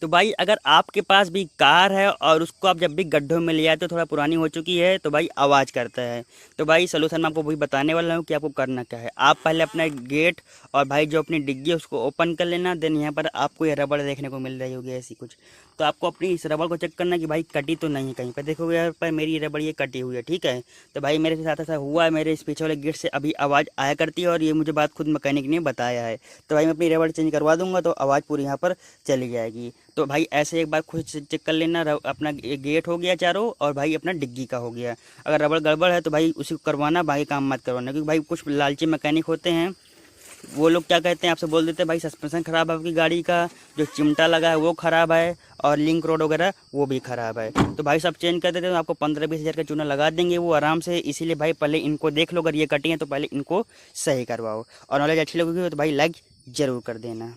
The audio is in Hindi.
तो भाई अगर आपके पास भी कार है और उसको आप जब भी गड्ढों में ले आए तो थोड़ा पुरानी हो चुकी है तो भाई आवाज़ करता है। तो भाई सलूशन मैं आपको वही बताने वाला हूँ कि आपको करना क्या है। आप पहले अपना गेट और भाई जो अपनी डिग्गी है उसको ओपन कर लेना। देन यहाँ पर आपको ये रबड़ देखने को मिल रही होगी ऐसी कुछ। तो आपको अपनी इस रबड़ को चेक करना कि भाई कटी तो नहीं है कहीं पर। देखोगे यहाँ पर मेरी रबड़ ये कटी हुई है, ठीक है। तो भाई मेरे साथ ऐसा हुआ है, मेरे इस पीछे वाले गेट से अभी आवाज़ आया करती है और ये मुझे बात खुद मैकेनिक ने बताया है। तो भाई मैं अपनी रबड़ चेंज करवा दूंगा तो आवाज़ पूरी यहाँ पर चली जाएगी। तो भाई ऐसे एक बार खुद से चेक कर लेना। अपना गेट हो गया चारों और भाई अपना डिग्गी का हो गया। अगर रबड़ गड़बड़ है तो भाई उसी को करवाना, बाकी काम मत करवाना। क्योंकि भाई कुछ लालची मैकेनिक होते हैं, वो लोग क्या कहते हैं आपसे बोल देते हैं भाई सस्पेंशन ख़राब है आपकी गाड़ी का, जो चिमटा लगा है वो ख़राब है और लिंक रोड वगैरह वो भी ख़राब है। तो भाई सब चेंज कर देते हैं तो आपको 15-20 हज़ार का चूना लगा देंगे वो आराम से। इसीलिए भाई पहले इनको देख लो, अगर ये कटी हैं तो पहले इनको सही करवाओ। और नॉलेज अच्छी लगेगी तो भाई लाइक ज़रूर कर देना।